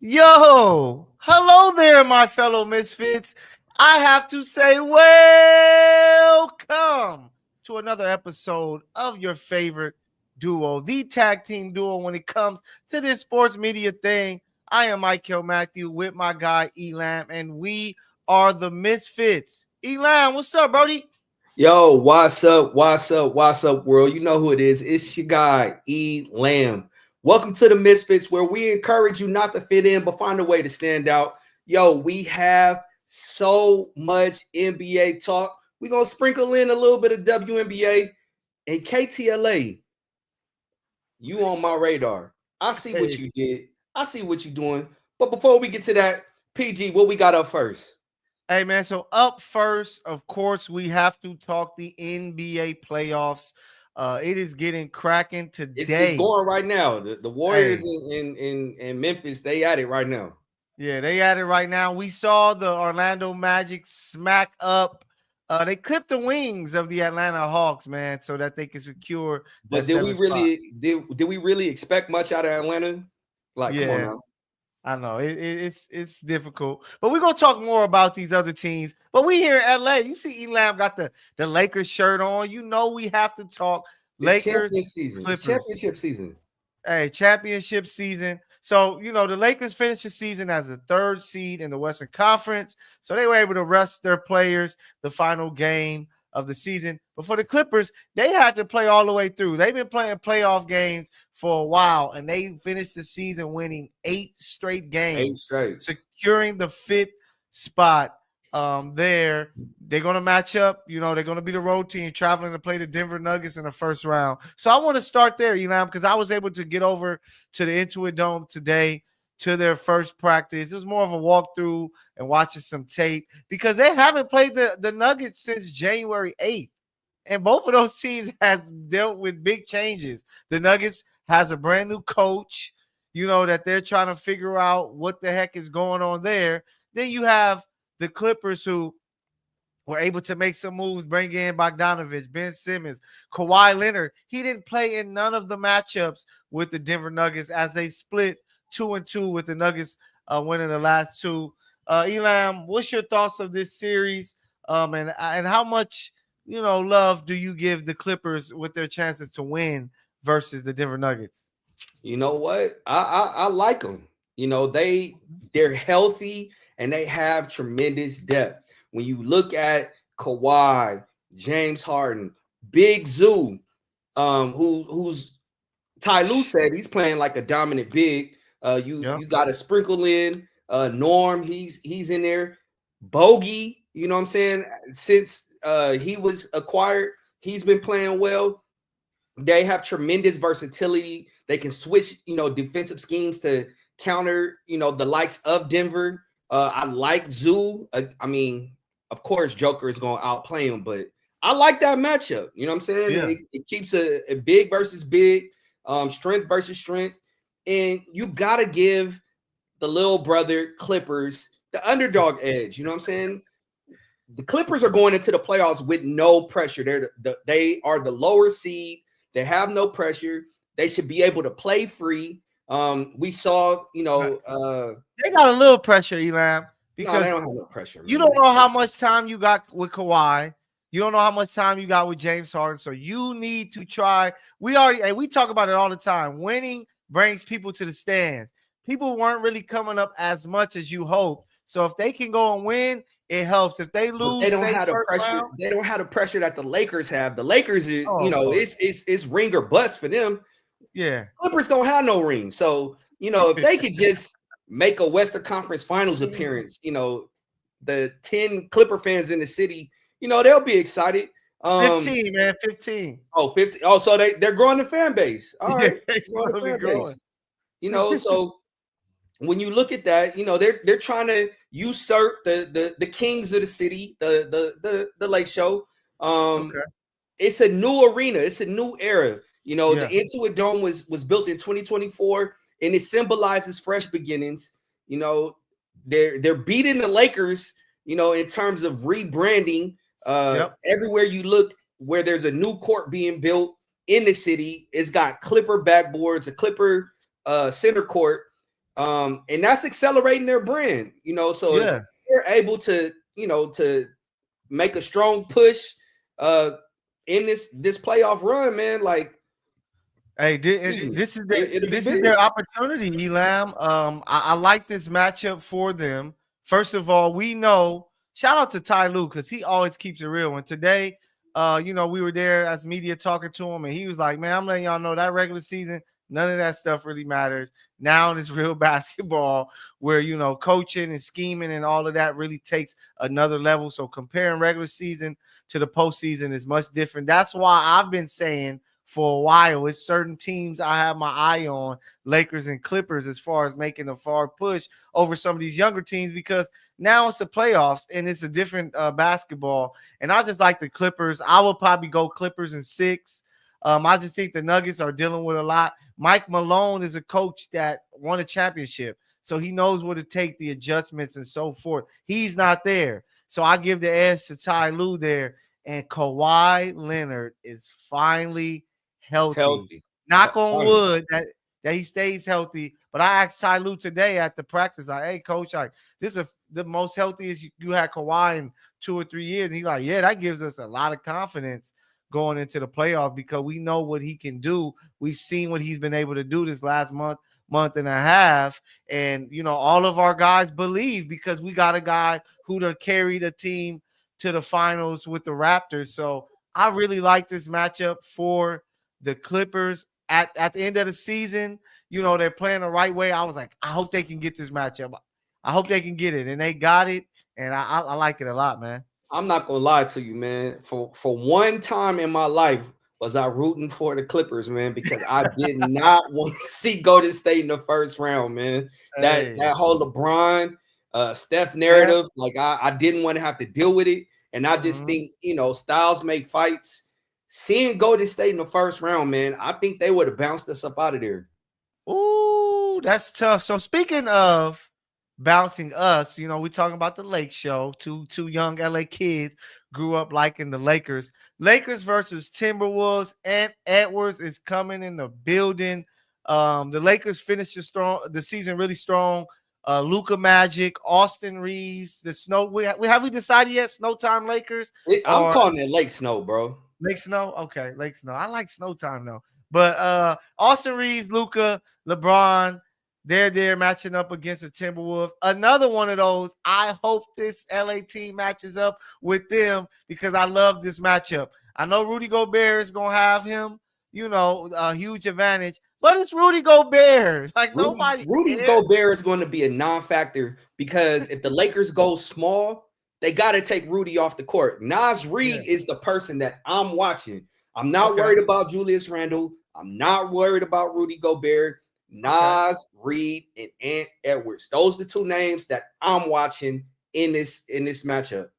Yo, hello there, my fellow misfits. I have to say, welcome to another episode of your favorite duo, the tag team duo when it comes to this sports media thing. I am Mykell Mathieu with my guy Elam, and we are the Misfits. Elam, what's up, Brody? Yo, what's up? What's up, world? You know who it is. It's your guy, E. Lamb. Welcome to the Misfits, where we encourage you not to fit in, but find a way to stand out. Yo, we have so much NBA talk. We're going to sprinkle in a little bit of WNBA and KTLA. You on my radar. I see what you did. I see what you're doing. But before we get to that, PG, what we got up first? Hey, man, so up first, of course, we have to talk the NBA playoffs. It is getting cracking today. It's going right now. The Warriors in Memphis, they at it right now. Yeah, they at it right now. We saw the Orlando Magic smack up. They clipped the wings of the Atlanta Hawks, man, so that they can secure. But did we really expect much out of Atlanta? Like, come on now. I know it's difficult, but we're gonna talk more about these other teams. But we here in LA. You see, Elam got the Lakers shirt on. You know we have to talk Lakers championship season. Hey, championship season. So the Lakers finished the season as the third seed in the Western Conference. So they were able to rest their players the final game of the season. But for the Clippers, they had to play all the way through. They've been playing playoff games for a while, and they finished the season winning 8 straight games, securing the 5th spot there. They're going to match up. They're going to be the road team traveling to play the Denver Nuggets in the first round. So I want to start there, because I was able to get over to the Intuit Dome today to their first practice. It was more of a walkthrough and watching some tape because they haven't played the Nuggets since January 8th. And both of those teams have dealt with big changes. The Nuggets has a brand new coach, that they're trying to figure out what the heck is going on there. Then you have the Clippers who were able to make some moves, bring in Bogdanovich, Ben Simmons, Kawhi Leonard. He didn't play in none of the matchups with the Denver Nuggets as they split 2-2 with the Nuggets winning the last two. Elam, what's your thoughts of this series? And how much love do you give the Clippers with their chances to win versus the Denver Nuggets? You know what? I like them. They're healthy and they have tremendous depth. When you look at Kawhi, James Harden, Big Zoo, who's Ty Lue said he's playing like a dominant big. You got to sprinkle in Norm. He's in there. Bogey, you know what I'm saying? Since he was acquired, he's been playing well. They have tremendous versatility. They can switch, defensive schemes to counter, the likes of Denver. I like Zoo. I mean, of course, Joker is going to outplay him, but I like that matchup. You know what I'm saying? Yeah. It keeps a big versus big, strength versus strength. And you got to give the little brother Clippers the underdog edge. You know what I'm saying? The Clippers are going into the playoffs with no pressure. They are the lower seed. They have no pressure. They should be able to play free. We saw, they got a little pressure, Elam, because they don't have no pressure. Man. You don't know how much time you got with Kawhi. You don't know how much time you got with James Harden. So you need to try. We talk about it all the time. Winning brings people to the stands. People weren't really coming up as much as you hoped. So if they can go and win, it helps. If they lose, they don't have the pressure. They don't have the pressure that the Lakers have. The Lakers, it's ring or bust for them. Yeah, Clippers don't have no ring. So if they could just make a Western Conference Finals appearance, the 10 Clipper fans in the city, they'll be excited. 15, man, 15. Oh, 50. Oh, so they're growing the fan base. All right, growing. So when you look at that, they're trying to usurp the kings of the city, the Lake Show. It's a new arena. It's a new era. The Intuit Dome was built in 2024, and it symbolizes fresh beginnings. They're beating the Lakers, in terms of rebranding. Everywhere you look, where there's a new court being built in the city, it's got Clipper backboards, a Clipper center court. And that's accelerating their brand, so if Yeah. they're able to, to make a strong push in this playoff run, man, like, Hey, excuse me, this is it'll be this is big. their opportunity, Elam. I like this matchup for them. First of all, we know. Shout out to Ty Lue because he always keeps it real. And today, we were there as media talking to him, and he was like, "Man, I'm letting y'all know that regular season, none of that stuff really matters. Now it's real basketball, where coaching and scheming and all of that really takes another level. So comparing regular season to the postseason is much different. That's why I've been saying." For a while, it's certain teams I have my eye on, Lakers and Clippers, as far as making a far push over some of these younger teams, because now it's the playoffs and it's a different basketball. And I just like the Clippers. I would probably go Clippers in 6. I just think the Nuggets are dealing with a lot. Mike Malone is a coach that won a championship, so he knows what it takes, the adjustments and so forth. He's not there. So I give the edge to Ty Lue there. And Kawhi Leonard is finally healthy. Healthy. Knock on Finally. wood that he stays healthy. But I asked Ty Lue today at the practice, like, "Hey, coach, like, this is the most healthiest you had Kawhi in 2 or 3 years." And he's like, "Yeah, that gives us a lot of confidence going into the playoffs because we know what he can do. We've seen what he's been able to do this last month and a half. And, all of our guys believe because we got a guy who done carried a team to the finals with the Raptors. So I really like this matchup for the Clippers at the end of the season. They're playing the right way. I was like, I hope they can get this matchup. I hope they can get it. And they got it. And I like it a lot, man. I'm not gonna lie to you, man. For one time in my life was I rooting for the Clippers, man, because I did not want to see Golden State in the first round, man. That Hey. whole LeBron, Steph Yeah. narrative, like I didn't want to have to deal with it. And I just think, styles make fights. Seeing Golden State in the first round, man, I think they would have bounced us up out of there. Ooh, that's tough. So speaking of bouncing us, we're talking about the Lake Show. Two young LA kids grew up liking the Lakers. Lakers versus Timberwolves. And Edwards is coming in the building. The Lakers finished the season really strong. Luka Magic, Austin Reeves, the Snow. Have we decided yet? Snow Time Lakers I'm or calling it Lake Snow, bro. Lake Snow? Okay, Lake Snow. I like Snow Time though. But Austin Reeves, Luka, LeBron, they're there matching up against the Timberwolves. Another one of those. I hope this LA team matches up with them because I love this matchup. I know Rudy Gobert is gonna have him, a huge advantage. But it's Rudy Gobert. Like nobody Rudy cares. Gobert is going to be a non-factor because if the Lakers go small, they got to take Rudy off the court. Nas Reed is the person that I'm watching. I'm not worried about Julius Randle. I'm not worried about Rudy Gobert. Nas Reed and Ant Edwards. Those are the two names that I'm watching in this matchup.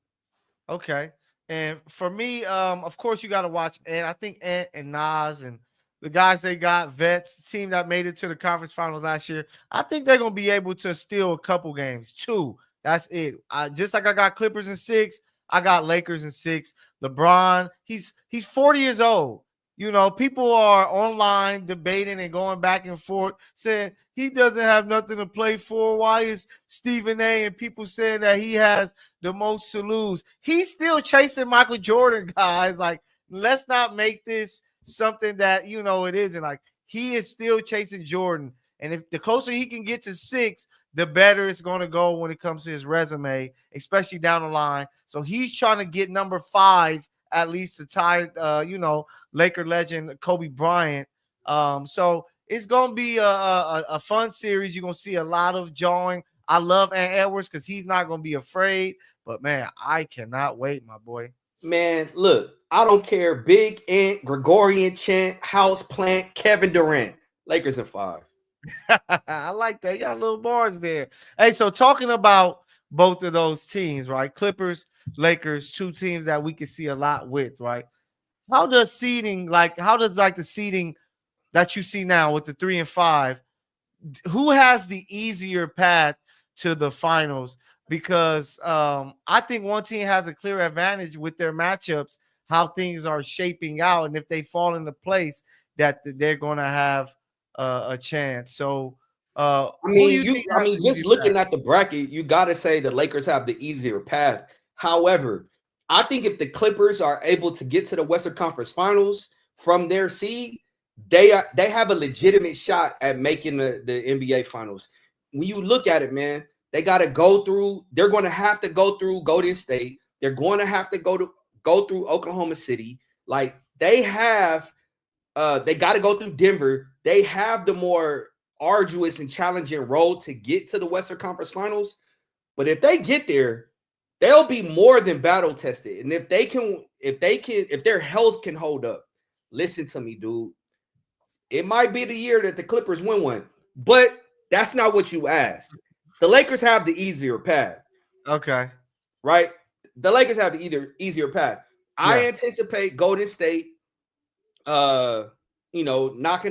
Okay. And for me, of course, you got to watch Ant. I think Ant and Nas and the guys they got, vets, the team that made it to the conference finals last year, I think they're going to be able to steal a couple games. 2. That's it. Just like I got Clippers in 6, I got Lakers in 6. LeBron, he's 40 years old. People are online debating and going back and forth saying he doesn't have nothing to play for. Why is Stephen A and people saying that he has the most to lose? He's still chasing Michael Jordan, guys. Like, let's not make this something that it isn't. Like, he is still chasing Jordan, and if the closer he can get to 6, the better it's going to go when it comes to his resume, especially down the line. So he's trying to get number 5 at least to tie Laker legend Kobe Bryant. So it's going to be a fun series. You're going to see a lot of jawing. I love Ant Edwards because he's not going to be afraid. But, man, I cannot wait, my boy. Man, look, I don't care. Big Ant, Gregorian chant, house plant, Kevin Durant. Lakers in 5. I like that. You got little bars there. Hey, so talking about both of those teams, right? Clippers, Lakers, 2 teams that we can see a lot with, right? How does the seeding that you see now with the 3 and 5, who has the easier path to the finals? Because I think one team has a clear advantage with their matchups, how things are shaping out, and if they fall into place, that they're going to have a chance. So Who do you think has the Just easier looking path? at the bracket, you got to say the Lakers have the easier path. However, I think if the Clippers are able to get to the Western Conference Finals from their seed, they have a legitimate shot at making the NBA Finals. When you look at it, man, they got to go through. They're going to have to go through Golden State. They're going to have to go through Oklahoma City. Like they have, they got to go through Denver. They have the more arduous and challenging road to get to the Western Conference Finals. But if they get there, they'll be more than battle tested. And if their health can hold up, listen to me, dude. It might be the year that the Clippers win one, but that's not what you asked. The Lakers have the easier path. Okay. Right? The Lakers have the easier path. Yeah. I anticipate Golden State knocking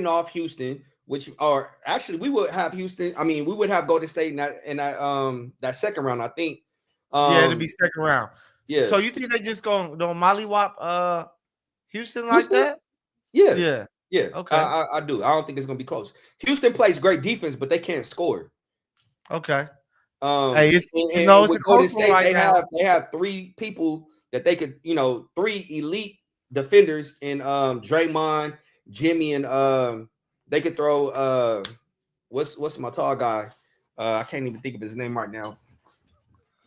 off Houston, which are actually we would have Houston. I mean, we would have Golden State in that second round, I think. It'll be second round. Yeah. So you think they just don't mollywop Houston like that? Yeah. Okay. I do. I don't think it's gonna be close. Houston plays great defense, but they can't score. Okay. Hey, it's with Golden State, right they have three people that they could, three elite defenders in Draymond, Jimmy, and they could throw what's my tall guy? I can't even think of his name right now.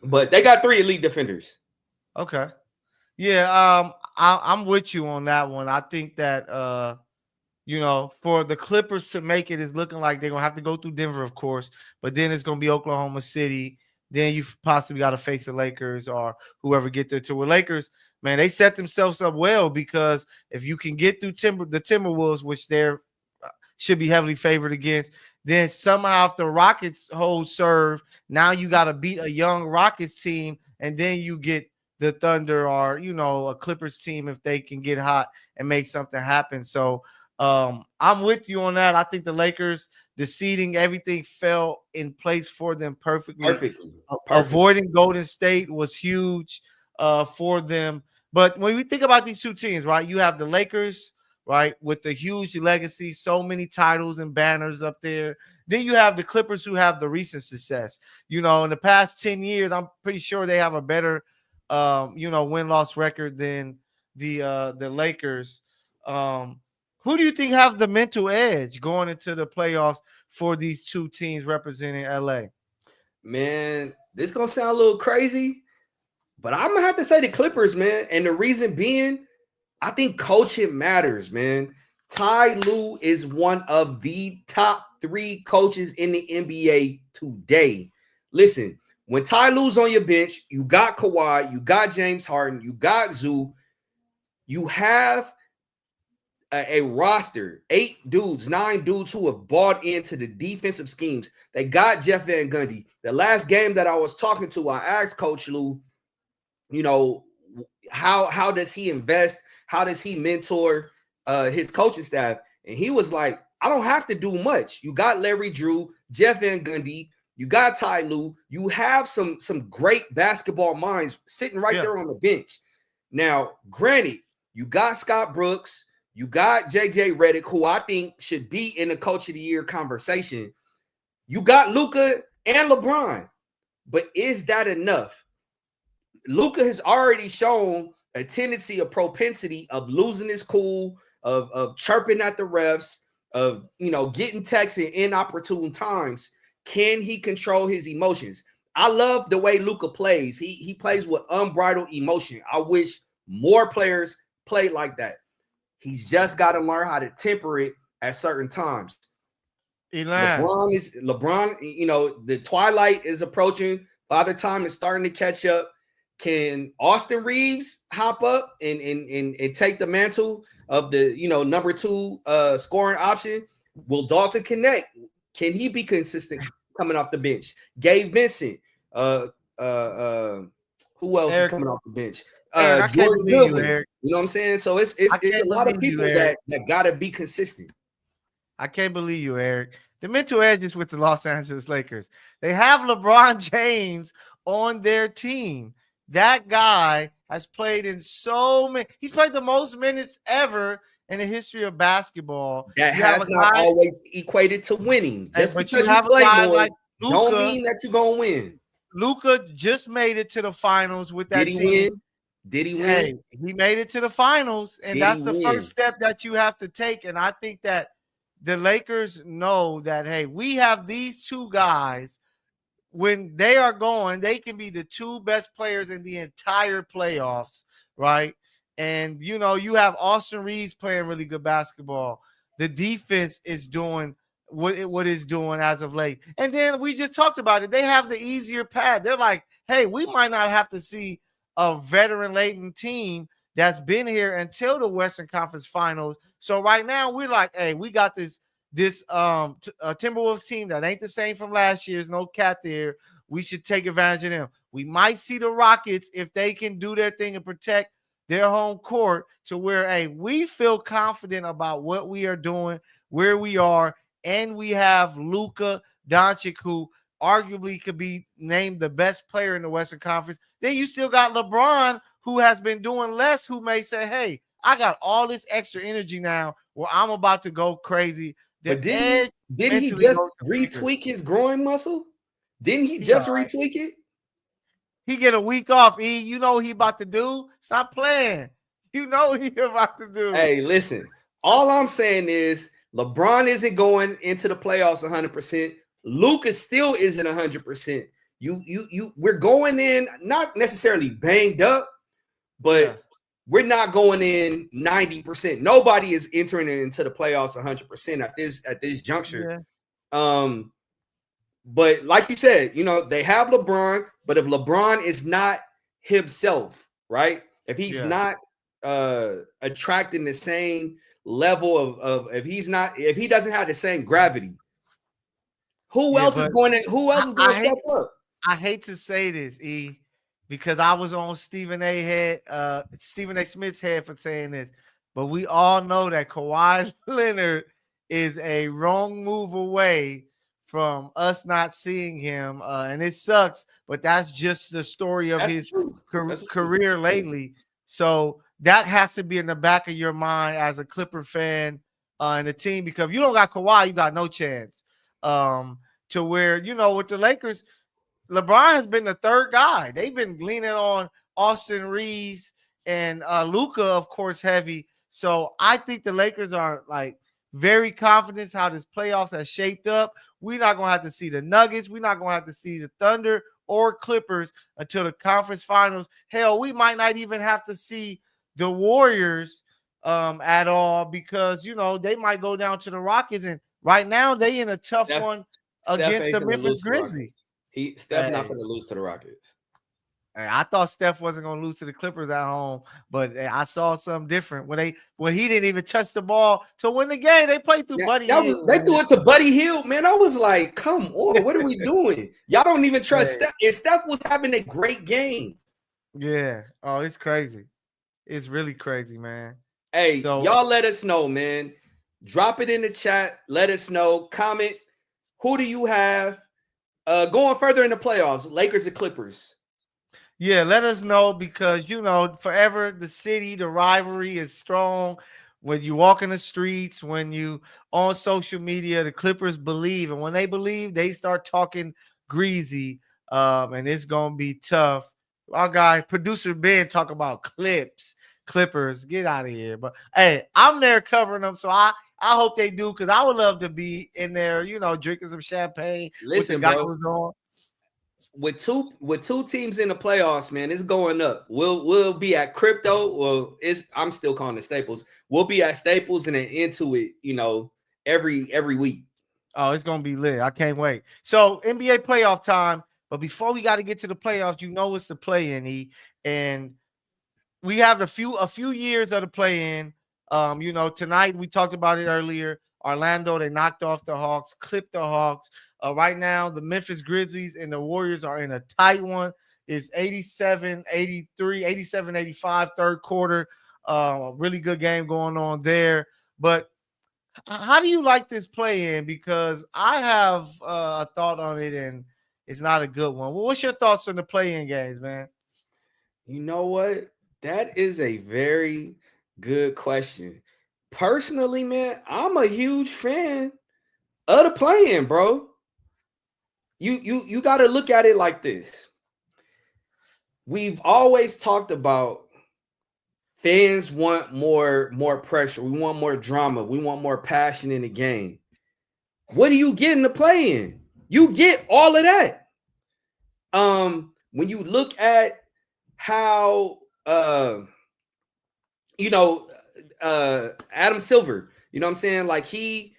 But they got three elite defenders. Okay. Yeah, I'm with you on that one. I think that for the Clippers to make it, is looking like they're gonna have to go through Denver, of course, but then it's gonna be Oklahoma City. Then you possibly got to face the Lakers or whoever get there. To with Lakers, man, they set themselves up well, because if you can get through the Timberwolves, which they're should be heavily favored against, then somehow if the Rockets hold serve, now you got to beat a young Rockets team, and then you get the Thunder or a Clippers team if they can get hot and make something happen. So I'm with you on that. I think the Lakers, the seeding, everything fell in place for them perfectly. Avoiding Golden State was huge for them. But when we think about these two teams, right, you have the Lakers, right, with the huge legacy, so many titles and banners up there. Then you have the Clippers, who have the recent success. In the past 10 years, I'm pretty sure they have a better, win-loss record than the Lakers. Who do you think have the mental edge going into the playoffs for these two teams representing LA? Man, this gonna sound a little crazy, but I'm gonna have to say the Clippers, man. And the reason being, I think coaching matters, man. Ty Lue is one of the top 3 coaches in the NBA today. Listen, when Ty Lue's on your bench, you got Kawhi, you got James Harden, you got Zoo, you have a roster, 8 dudes, 9 dudes who have bought into the defensive schemes. They got Jeff Van Gundy. The last game that I was talking to, I asked Coach Lue, how does he invest? How does he mentor his coaching staff? And he was like, I don't have to do much. You got Larry Drew, Jeff Van Gundy, you got Ty Lue. You have some great basketball minds sitting right there on the bench. Now, granted, you got Scott Brooks, you got JJ Redick, who I think should be in the Coach of the Year conversation. You got Luka and LeBron. But is that enough? Luka has already shown a tendency, a propensity of losing his cool, of chirping at the refs, of getting texts in inopportune times. Can he control his emotions? I love the way Luka plays. He plays with unbridled emotion. I wish more players played like that. He's just got to learn how to temper it at certain times. LeBron, the twilight is approaching. Father Time is starting to catch up. Can Austin Reeves hop up and take the mantle of the number 2 scoring option? Will Dalton connect? Can he be consistent coming off the bench? Gabe Vincent. Who else is coming off the bench? Jordan Goodwin. You know what I'm saying? So it's a lot of people that gotta be consistent. I can't believe you, Eric. The mental edge is with the Los Angeles Lakers. They have LeBron James on their team. That guy has played in so many. He's played the most minutes ever in the history of basketball. That You have a has not guy, always equated to winning. Just but you because you have a play guy more like don't Luka. mean that you're gonna win. Luka just made it to the finals with Did that he team. win? Did he win? Hey, he made it to the finals, and Did that's he the win? first step that you have to take. And I think that the Lakers know that, hey, we have these two guys. When they are going, they can be the two best players in the entire playoffs, right? And you have Austin Reeves playing really good basketball. The defense is doing what it's doing as of late. And then we just talked about it. They have the easier path. They're like, hey, we might not have to see a veteran laden team that's been here until the Western Conference Finals. So right now we're like, hey, we got this Timberwolves team that ain't the same from last year's. No cat there. We should take advantage of them. We might see the Rockets if they can do their thing and protect their home court to where, hey, we feel confident about what we are doing, where we are, and we have Luka Doncic, who arguably could be named the best player in the Western Conference. Then you still got LeBron, who has been doing less, who may say, hey, I got all this extra energy now where I'm about to go crazy. But didn't he just retweak his groin muscle? Didn't he just retweak it? He get a week off. You know what he about to do? Stop playing. You know what he about to do. Hey, listen. All I'm saying is LeBron isn't going into the playoffs 100%. Luka still isn't 100%. We're going in not necessarily banged up, but we're not going in 90%. Nobody is entering into the playoffs 100% at this juncture. Yeah. But like you said, they have LeBron, but if LeBron is not himself, right? If he's not attracting the same level of if he doesn't have the same gravity, who else is going to step up? I hate to say this, E, because I was on Stephen A. Smith's head for saying this, but we all know that Kawhi Leonard is a wrong move away from us not seeing him, and it sucks, but that's just the story of his career lately. So that has to be in the back of your mind as a Clipper fan and the team, because if you don't got Kawhi, you got no chance. To where, with the Lakers, LeBron has been the third guy. They've been leaning on Austin Reeves and Luka, of course, heavy. So I think the Lakers are like very confident how this playoffs has shaped up. We're not going to have to see the Nuggets. We're not going to have to see the Thunder or Clippers until the conference finals. Hell, we might not even have to see the Warriors at all, because, they might go down to the Rockets. And right now they in a tough one against the Memphis Grizzlies. Steph not going to lose to the Rockets. I thought Steph wasn't going to lose to the Clippers at home, but I saw something different when he didn't even touch the ball to win the game. They played through Buddy Hield. They threw it to Buddy Hield, man. I was like, come on, what are we doing? Y'all don't even trust Steph. And Steph was having a great game. Yeah. Oh, it's crazy. It's really crazy, man. Hey, y'all let us know, man. Drop it in the chat. Let us know. Comment. Who do you have going further in the playoffs? Lakers or Clippers? Yeah, let us know, because, forever the city, the rivalry is strong. When you walk in the streets, when you on social media, the Clippers believe. And when they believe, they start talking greasy. And it's going to be tough. Our guy, producer Ben, talk about Clippers. Get out of here. But, hey, I'm there covering them. So I hope they do, because I would love to be in there, drinking some champagne with the guy who's on. With two teams in the playoffs, man, it's going up. We'll be at Crypto. Well, I'm still calling it Staples. We'll be at Staples and then into it, every week. Oh, it's gonna be lit. I can't wait. So NBA playoff time. But before we got to get to the playoffs, it's the play-in, E. And we have a few years of the play-in. Tonight we talked about it earlier. Orlando, they knocked off the Hawks, clipped the Hawks. Right now, the Memphis Grizzlies and the Warriors are in a tight one. It's 87-83, 87-85, third quarter. A really good game going on there. But how do you like this play-in? Because I have a thought on it, and it's not a good one. Well, what's your thoughts on the play-in games, man? You know what? That is a very good question. Personally, man, I'm a huge fan of the playing, bro. You got to look at it like this. We've always talked about fans want more pressure. We want more drama. We want more passion in the game. What do you get in the play-in? You get all of that. When you look at how Adam Silver, you know what I'm saying? Like he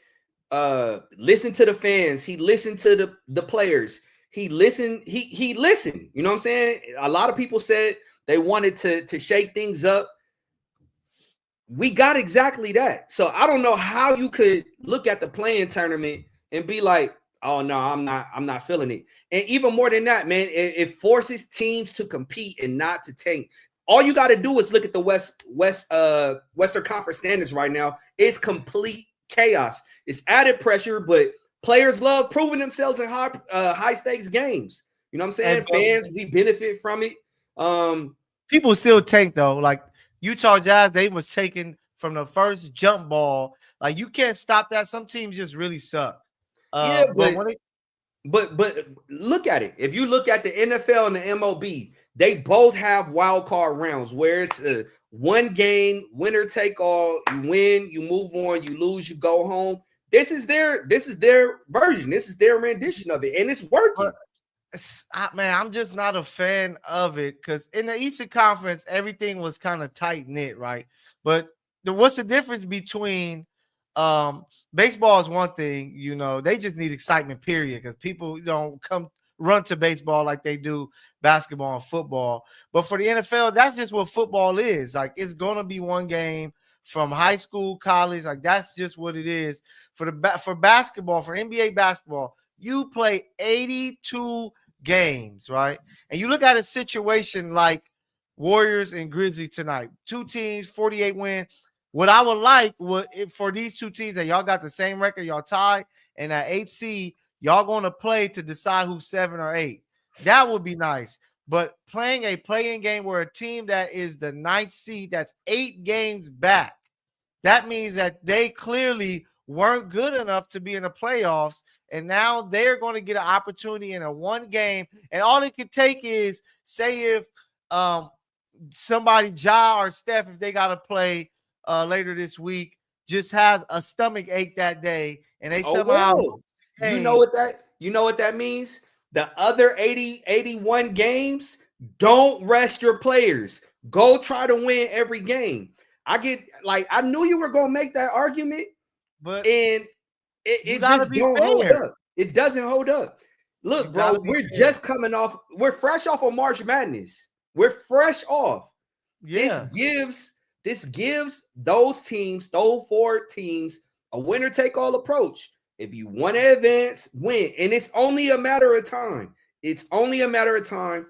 listened to the fans, he listened to the players, he listened, he listened, you know what I'm saying? A lot of people said they wanted to shake things up. We got exactly that. So I don't know how you could look at the playing tournament and be like, oh no, I'm not feeling it. And even more than that, man, it forces teams to compete and not to tank. All you got to do is look at the Western Conference standings right now. It's complete chaos. It's added pressure, but players love proving themselves in high stakes games. You know what I'm saying? And fans, we benefit from it. People still tank though. Like Utah Jazz, they was taken from the first jump ball. Like you can't stop that. Some teams just really suck. Yeah, but look at it. If you look at the NFL and the MLB, they both have wild card rounds where it's a one game, winner take all. You win, you move on, you lose, you go home. This is their version. This is their rendition of it, and it's working. Man, I'm just not a fan of it because in the Eastern Conference, everything was kind of tight knit, right? But what's the difference between baseball is one thing, you know, they just need excitement, period, because people don't run to baseball like they do basketball and football. But for the NFL, that's just what football is. Like it's gonna be one game from high school, college, like that's just what it is. For basketball, for NBA basketball, you play 82 games, right? And you look at a situation like Warriors and Grizzlies tonight, two teams, 48 wins. What I would like for these two teams that y'all got the same record, y'all tied, and at 8 seed, y'all going to play to decide who's 7 or 8. That would be nice. But playing a play-in game where a team that is the 9th seed, that's 8 games back, that means that they clearly weren't good enough to be in the playoffs, and now they're going to get an opportunity in a one game, and all it could take is, say if somebody, Ja or Steph, if they got to play later this week, just has a stomach ache that day, and they somehow you know what that means? The other 81 games, don't rest your players. Go try to win every game. I knew you were gonna make that argument, but it just don't hold up. It doesn't hold up. Look, bro, we're just coming off. We're fresh off of March Madness. We're fresh off. Yeah. This gives those teams, those 4 teams, a winner-take-all approach. If you want to advance, win. And it's only a matter of time. It's only a matter of time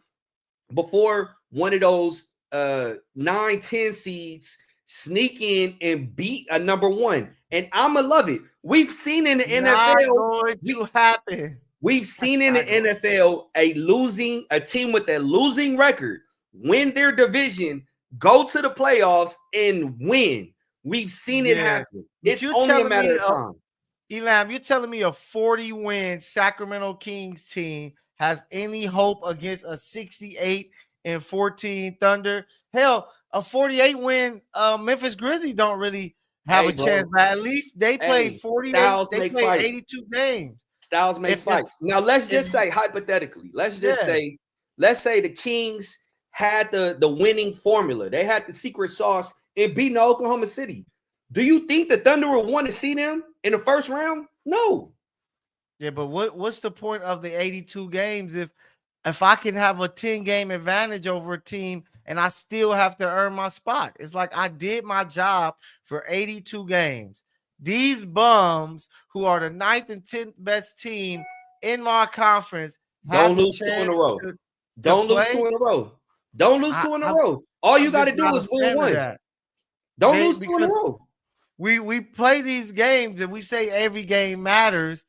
before one of those 9-10 seeds sneak in and beat a number 1. And I'ma love it. We've seen in the NFL going to happen. We've seen in the NFL a team with a losing record win their division, go to the playoffs, and win. We've seen it happen. It's only a matter of time. Elam, you're telling me a 40-win Sacramento Kings team has any hope against a 68-14 Thunder? Hell, a 48-win Memphis Grizzlies don't really have a chance, but at least they played 48. They played 82 games. Styles make fights. Now let's just say hypothetically, let's say the Kings had the winning formula. They had the secret sauce in beating Oklahoma City. Do you think the Thunder would want to see them in the first round? No. Yeah, but what's the point of the 82 games if I can have a 10-game advantage over a team and I still have to earn my spot? It's like I did my job for 82 games. These bums who are the 9th and 10th best team in my conference don't lose 2 in a row. Don't lose 2 in a row. Don't lose 2 in a row. All you got to do is win 1. Don't lose 2 in a row. We play these games and we say every game matters.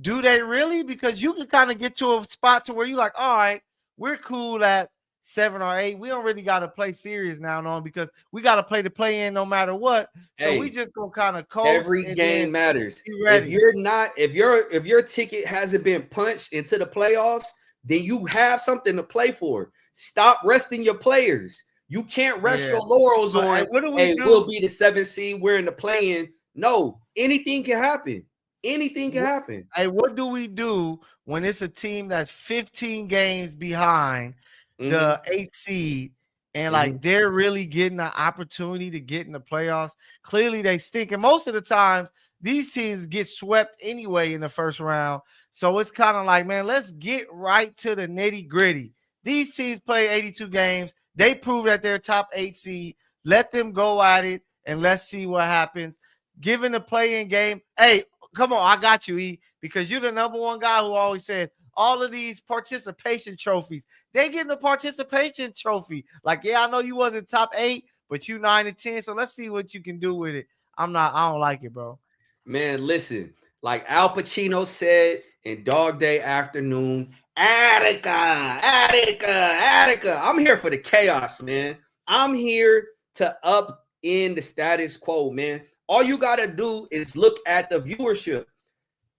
Do they really? Because you can kind of get to a spot to where you're like, all right, we're cool at 7 or 8, we don't really got to play serious now and on because we got to play the play in no matter what. So we Hey, just gonna kind of coast every and game then matters. be If ready. you're not, if your ticket hasn't been punched into the playoffs, then you have something to play for. Stop resting your players. You can't rest your laurels But, on, hey, what do we hey, do? we'll be the 7th seed. We're in the play-in. No, anything can happen. Anything can happen. Hey, what do we do when it's a team that's 15 games behind the 8th seed and like they're really getting an opportunity to get in the playoffs? Clearly they stink. And most of the times these teams get swept anyway in the first round. So it's kind of like, man, let's get right to the nitty gritty. These teams play 82 games. They prove that they're top 8 seed. Let them go at it and let's see what happens. Given the play-in game, hey, come on, I got you, E, because you're the number one guy who always said all of these participation trophies, they getting a participation trophy. Like, yeah, I know you wasn't top 8, but you 9 and 10. So let's see what you can do with it. I don't like it, bro. Man, listen, like Al Pacino said in Dog Day Afternoon, Attica. I'm here for the chaos, man. I'm here to up in the status quo, man. All you got to do is look at the viewership.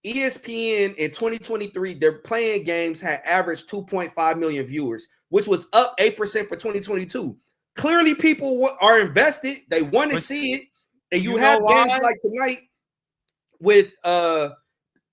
ESPN in 2023, their playing games had averaged 2.5 million viewers, which was up 8% for 2022. Clearly, people are invested. They want to see it. And you have games like tonight with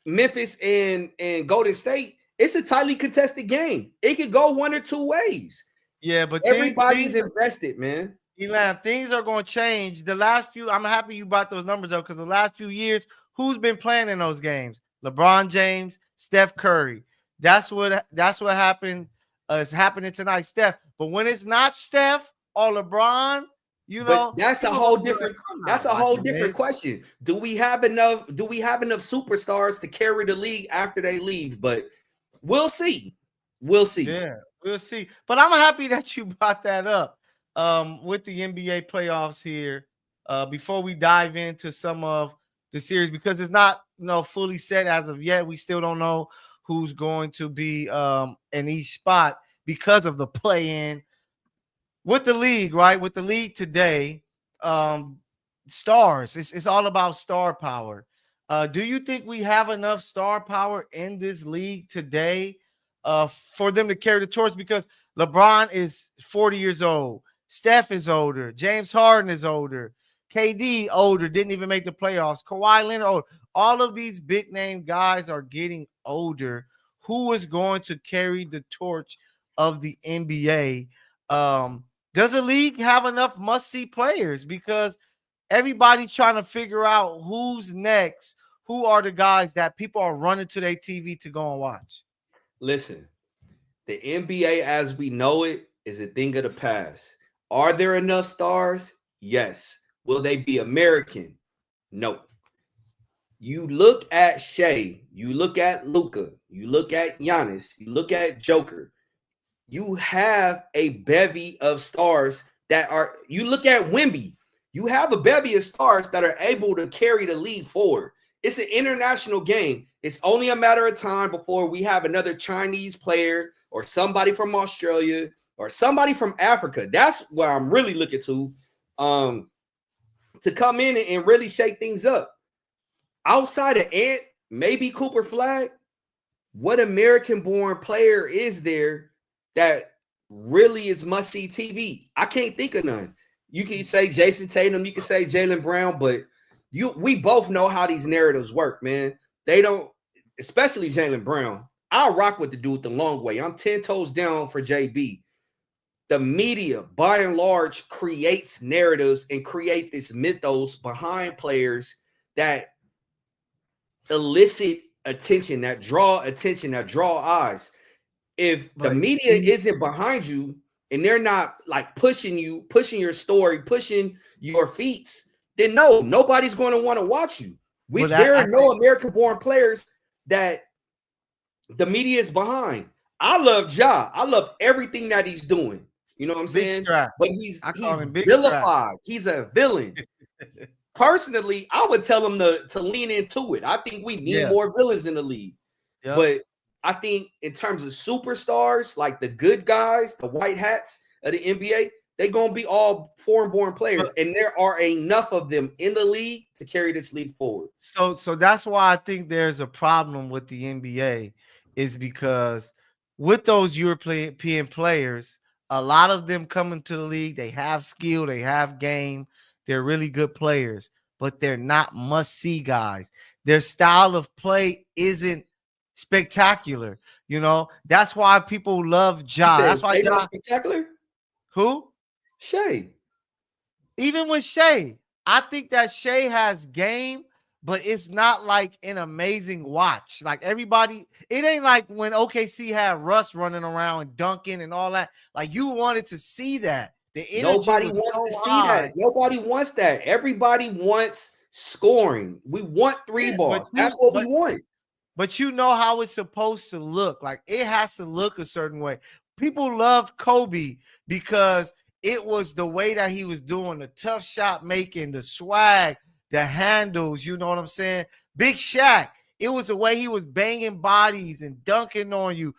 Memphis and Golden State. It's a tightly contested game. It could go one or two ways. Yeah, but everybody's invested, man. Elam, things are going to change. The last few, I'm happy you brought those numbers up because the last few years, who's been playing in those games? LeBron James, Steph Curry. That's what happened. It's happening tonight, Steph. But when it's not Steph or LeBron, you know, that's a whole different. That's a whole different question. Do we have enough superstars to carry the league after they leave? But we'll see. We'll see. Yeah, we'll see. But I'm happy that you brought that up with the NBA playoffs here. Before we dive into some of the series, because it's not fully set as of yet. We still don't know who's going to be in each spot because of the play-in. With the league, right? With the league today, stars. It's all about star power. Do you think we have enough star power in this league today for them to carry the torch? Because LeBron is 40 years old. Steph is older. James Harden is older. KD older, didn't even make the playoffs. Kawhi Leonard older. All of these big name guys are getting older. Who is going to carry the torch of the NBA? Does the league have enough must-see players? Because everybody's trying to figure out who's next. Who are the guys that people are running to their TV to go and watch? Listen, the NBA as we know it is a thing of the past. Are there enough stars? Yes. Will they be American? No. You look at Shea, you look at Luka, you look at Giannis, you look at Joker. You have a bevy of stars that are, you look at Wemby, you have a bevy of stars that are able to carry the league forward. It's an international game. It's only a matter of time before we have another Chinese player or somebody from Australia or somebody from Africa. That's what I'm really looking to come in and really shake things up. Outside of Ant, maybe Cooper Flag, what American-born player is there that really is must-see TV? I can't think of none. You can say Jason Tatum, you can say Jaylen Brown, but we both know how these narratives work, man. They don't, especially Jaylen Brown. I'll rock with the dude the long way. I'm 10 toes down for JB. The media, by and large, creates narratives and create this mythos behind players that elicit attention, that draw attention, that draw eyes. If the media isn't behind you and they're not like pushing you, pushing your story, pushing your feats, then no, nobody's going to want to watch you. There are no American-born players that the media is behind. I love Ja. I love everything that he's doing. You know what I'm saying? But he's vilified. He's a villain. Personally, I would tell him to lean into it. I think we need more villains in the league. But I think in terms of superstars, like the good guys, the white hats of the NBA, they're going to be all foreign-born players, and there are enough of them in the league to carry this league forward. So that's why I think there's a problem with the NBA, is because with those European players, a lot of them coming to the league, they have skill, they have game, they're really good players, but they're not must-see guys. Their style of play isn't spectacular. You know, that's why people love Ja. That's why Ja. Spectacular. Who? Shea. Even with Shea, I think that Shea has game, but it's not like an amazing watch. Like everybody, it ain't like when OKC had Russ running around and dunking and all that. Like you wanted to see that. The energy Nobody wants to see that. Nobody wants that. Everybody wants scoring. We want three balls. That's what we want. But you know how it's supposed to look. Like it has to look a certain way. People love Kobe because it was the way that he was doing the tough shot making, the swag, the handles, you know what I'm saying? Big Shaq, it was the way he was banging bodies and dunking on you.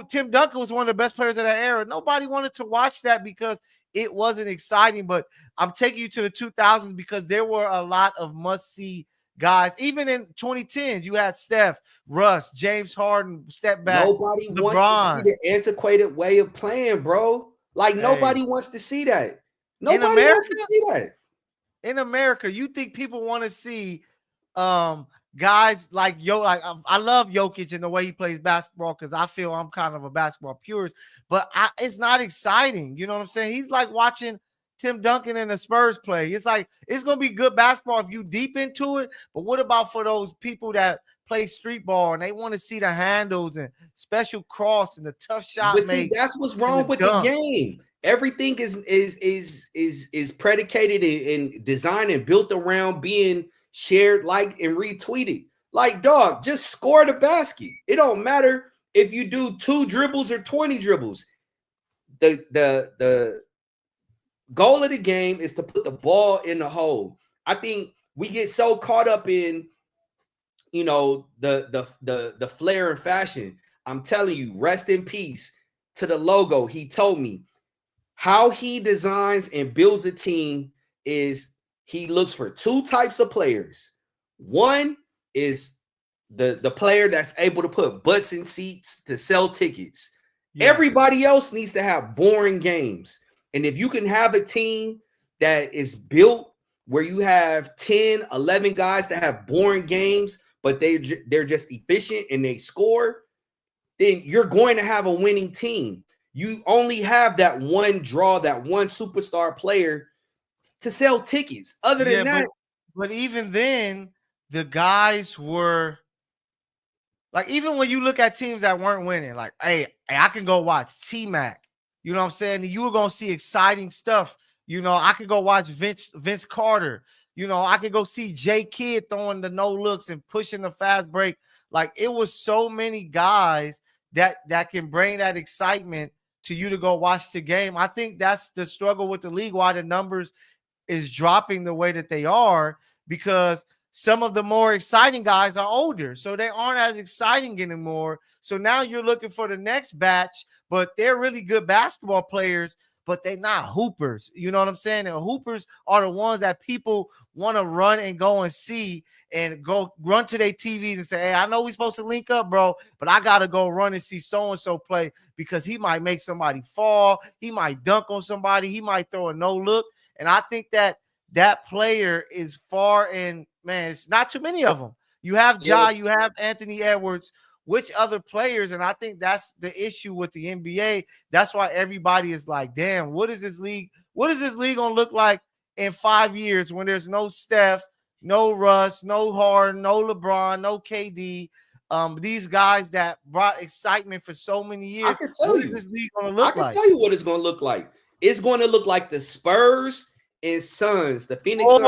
Tim Duncan was one of the best players of that era. Nobody wanted to watch that because it wasn't exciting, but I'm taking you to the 2000s because there were a lot of must-see guys. Even in 2010s, you had Steph, Russ, James Harden, step back. Nobody wants to see the antiquated way of playing, bro. Like nobody wants to see that. Nobody wants to see that. In America, you think people want to see guys like I love Jokic and the way he plays basketball because I feel I'm kind of a basketball purist, but it's not exciting. You know what I'm saying? He's like watching Tim Duncan and the Spurs play. It's like it's gonna be good basketball if you deep into it. But what about for those people that play street ball and they want to see the handles and special cross and the tough shot? But see, that's what's wrong with the game. Everything is predicated and designed and built around being shared, liked, and retweeted. Like, dog, just score the basket. It don't matter if you do 2 dribbles or 20 dribbles. The goal of the game is to put the ball in the hole. I think we get so caught up in, you know, the flair and fashion. I'm telling you, rest in peace to the logo. He told me how he designs and builds a team is he looks for 2 types of players. One is the player that's able to put butts in seats to sell tickets. Yes. Everybody else needs to have boring games. And if you can have a team that is built where you have 10, 11 guys that have boring games, but they're just efficient and they score, then you're going to have a winning team. You only have that one draw, that one superstar player to sell tickets. Other than that. But even then, the guys were like, even when you look at teams that weren't winning, like, hey, I can go watch T-Mac. You know what I'm saying? You were going to see exciting stuff. You know, I could go watch Vince Carter. You know, I could go see Jay Kidd throwing the no looks and pushing the fast break. Like, it was so many guys that can bring that excitement to you to go watch the game. I think that's the struggle with the league, why the numbers is dropping the way that they are, because some of the more exciting guys are older, so they aren't as exciting anymore. So now you're looking for the next batch, but they're really good basketball players, but they're not hoopers. You know what I'm saying? And hoopers are the ones that people want to run and go and see and go run to their TVs and say, hey, I know we're supposed to link up, bro, but I got to go run and see so-and-so play because he might make somebody fall. He might dunk on somebody. He might throw a no look. And I think that player is far in, man, it's not too many of them. You have Ja, you have Anthony Edwards, which other players? And I think that's the issue with the NBA. That's why everybody is like, damn, what is this league going to look like in 5 years when there's no Steph, no Russ, no Harden, no LeBron, no KD, these guys that brought excitement for so many years. What is this league going to look like? I can tell you what it's going to look like. It's going to look like the Spurs and Suns, the Phoenix Suns.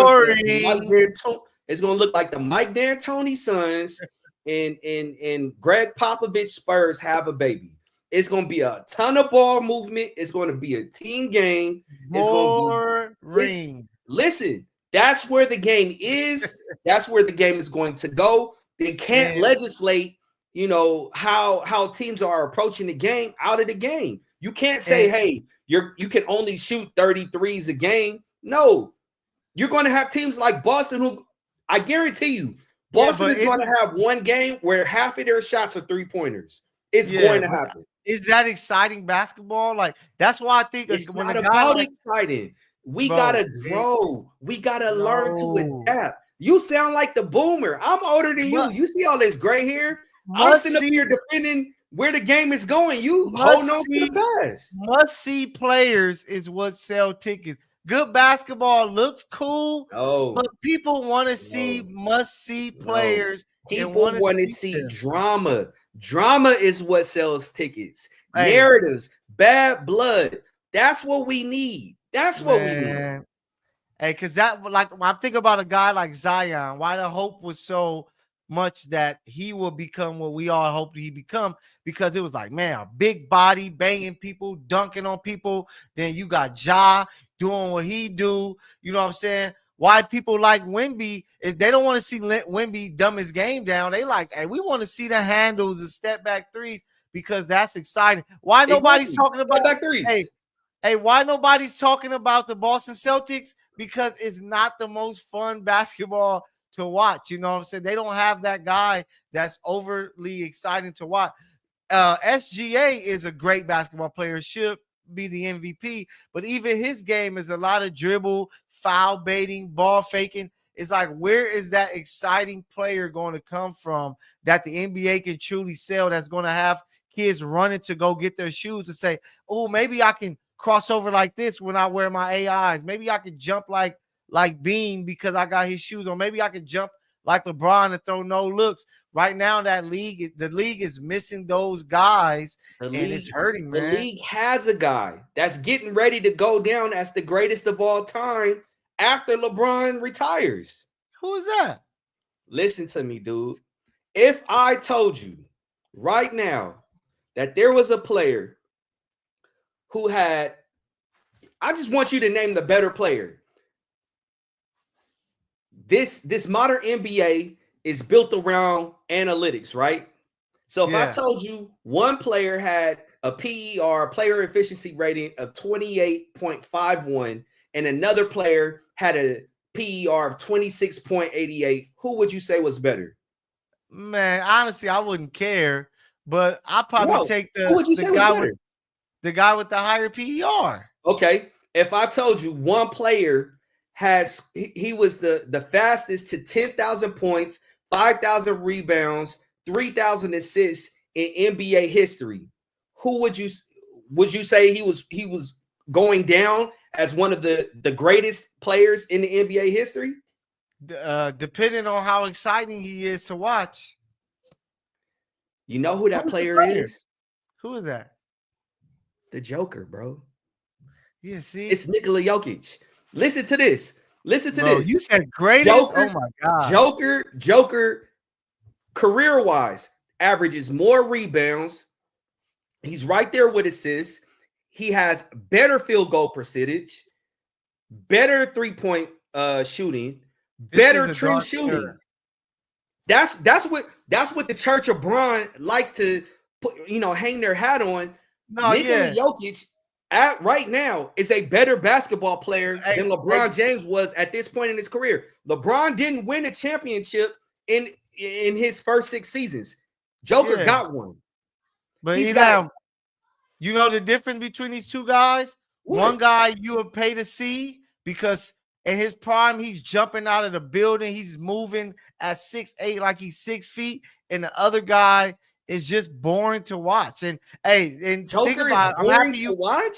It's going to look like the Mike D'Antoni Suns and Greg Popovich Spurs have a baby. It's going to be a ton of ball movement. It's going to be a team game. Listen, that's where the game is. That's where the game is going to go. They can't legislate you know, how teams are approaching the game out of the game. You can't say, And, hey, you can only shoot 33s a game. No, you're going to have teams like Boston who I guarantee you, Boston is going to have one game where half of their shots are 3-pointers. It's going to happen. Is that exciting basketball? Like, that's why I think It's when not a guy about like, exciting. We bro, gotta grow. We gotta learn to adapt. You sound like the boomer. I'm older than you. You see all this gray hair? I'm sitting up here defending where the game is going. You holding on to the past. Must-see players is what sell tickets. Good basketball looks cool, but people want to see must-see players. People want to see drama. Drama is what sells tickets. Narratives, bad blood. That's what we need. That's what we need. Hey, because that, like, when I think about a guy like Zion, why the hope was so much that he will become what we all hoped he become, because it was like, man, a big body, banging people, dunking on people. Then you got Ja doing what he do. You know what I'm saying? Why people like Wemby is they don't want to see Wemby dumb his game down. They like, hey, we want to see the handles and step back threes because that's exciting. Why nobody's talking about back threes? Hey, why nobody's talking about the Boston Celtics? Because it's not the most fun basketball to watch. You know what I'm saying? They don't have that guy that's overly exciting to watch. SGA is a great basketball player, should be the MVP, but even his game is a lot of dribble, foul baiting, ball faking. It's like, where is that exciting player going to come from that the NBA can truly sell, that's going to have kids running to go get their shoes and say, oh, maybe I can cross over like this when I wear my AIs. Maybe I can jump like Bean because I got his shoes on. Maybe I can jump like LeBron and throw no looks. Right now, the league is missing those guys, and it's hurting, man. The league has a guy that's getting ready to go down as the greatest of all time after LeBron retires. Who is that? Listen to me, dude. If I told you right now that there was a player who had, I just want you to name the better player. This modern NBA is built around analytics, right? So if I told you one player had a PER, player efficiency rating of 28.51, and another player had a PER of 26.88, who would you say was better? Man, honestly, I wouldn't care, but I'd probably take the guy with the higher PER. Okay. If I told you one player he was the fastest to 10,000 points, 5,000 rebounds, 3,000 assists in NBA history, who would you say he was going down as one of the greatest players in the NBA history? Depending on how exciting he is to watch. You know who that player is? Who is that? The Joker, bro. Yeah, see? It's Nikola Jokic. Listen to this. Listen to this. You said greatest? Oh my God. Joker, career-wise, averages more rebounds. He's right there with assists. He has better field goal percentage, better three-point shooting, better true shooting. That's what the Church of Bron likes to put, hang their hat on. Nikola Jokic right now is a better basketball player than LeBron James was at this point in his career. LeBron didn't win a championship in his first 6 seasons. Joker got one. But you know the difference between these two guys? What? One guy you would pay to see because in his prime, he's jumping out of the building. He's moving at 6'8", like he's 6 feet. And the other guy is just boring to watch. And Joker think about it. I'm happy you watch.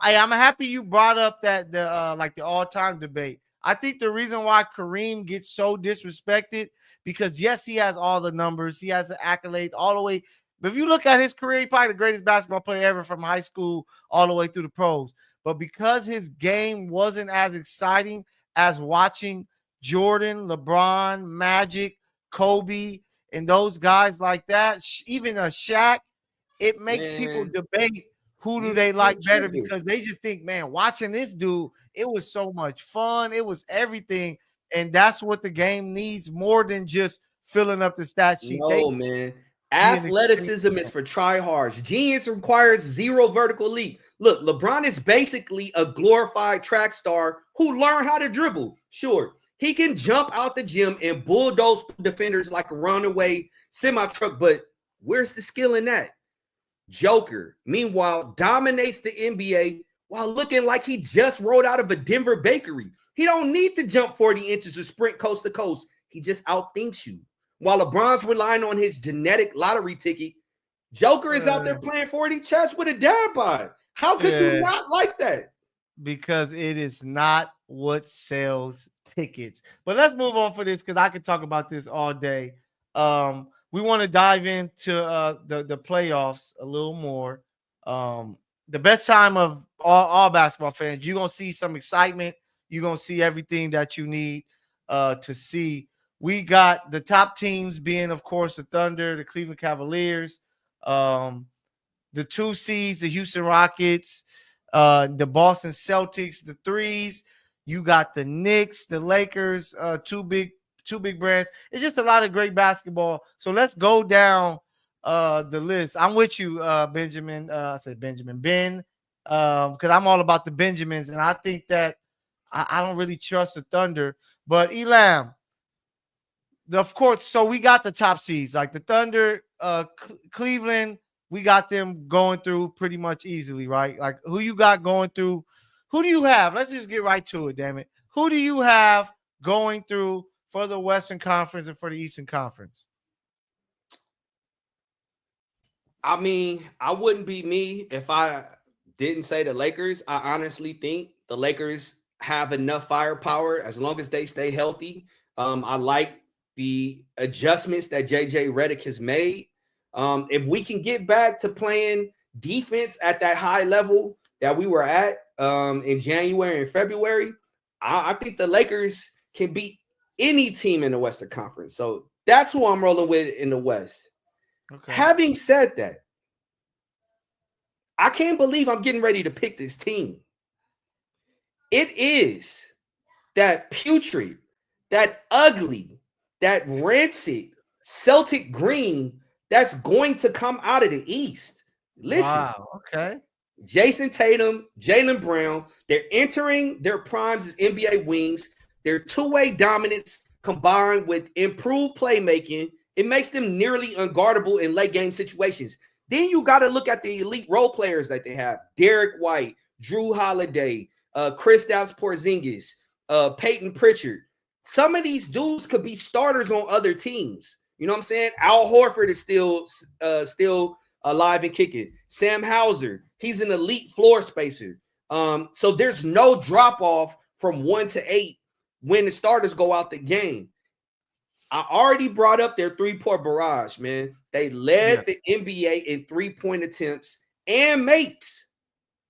I'm happy you brought up that the all-time debate. I think the reason why Kareem gets so disrespected because yes, he has all the numbers, he has the accolades all the way. But if you look at his career, he's probably the greatest basketball player ever from high school all the way through the pros. But because his game wasn't as exciting as watching Jordan, LeBron, Magic, Kobe, and those guys like that, even a Shaq, it makes people debate who do they like better because they just think, man, watching this dude, it was so much fun. It was everything. And that's what the game needs more than just filling up the stat sheet. No, man. Athleticism is for tryhards. Genius requires zero vertical leap. Look, LeBron is basically a glorified track star who learned how to dribble. Sure, he can jump out the gym and bulldoze defenders like a runaway semi-truck, but where's the skill in that? Joker, meanwhile, dominates the NBA while looking like he just rolled out of a Denver bakery. He don't need to jump 40 inches or sprint coast to coast. He just outthinks you. While LeBron's relying on his genetic lottery ticket, Joker is out there playing 40 chess with a dad bod. How could you not like that? Because it is not what sells tickets. But let's move on for this because I could talk about this all day. We want to dive into the playoffs a little more. The best time of all basketball fans, you're going to see some excitement. You're going to see everything that you need to see. We got the top teams being, of course, the Thunder, the Cleveland Cavaliers, the 2 seeds, the Houston Rockets, the Boston Celtics, the 3s. You got the Knicks, the Lakers, two big brands. It's just a lot of great basketball. So let's go down the list. I'm with you, Benjamin. I said Benjamin, Ben, because I'm all about the Benjamins, and I think that I don't really trust the Thunder. But Elam, of course, so we got the top seeds, like the Thunder, Cleveland. We got them going through pretty much easily, right? Like who you got going through? Who do you have? Let's just get right to it, damn it. Who do you have going through for the Western Conference and for the Eastern Conference? I mean, I wouldn't be me if I didn't say the Lakers. I honestly think the Lakers have enough firepower as long as they stay healthy. I like the adjustments that JJ Redick has made. If we can get back to playing defense at that high level that we were at in January and February, I think the Lakers can beat any team in the Western Conference. So that's who I'm rolling with in the West. Okay. Having said that, I can't believe I'm getting ready to pick this team. It is that putrid, that ugly, that rancid Celtic green that's going to come out of the East. Listen. Wow, okay. Jason Tatum, Jaylen Brown, they're entering their primes as NBA wings. Their two-way dominance combined with improved playmaking, it makes them nearly unguardable in late-game situations. Then you got to look at the elite role players that they have. Derek White, Drew Holiday, Kristaps Porzingis, Peyton Pritchard. Some of these dudes could be starters on other teams. You know what I'm saying? Al Horford is still alive and kicking. Sam Hauser, he's an elite floor spacer. So there's no drop-off from 1 to 8 when the starters go out the game. I already brought up their three-point barrage, man. They led the NBA in three-point attempts and makes.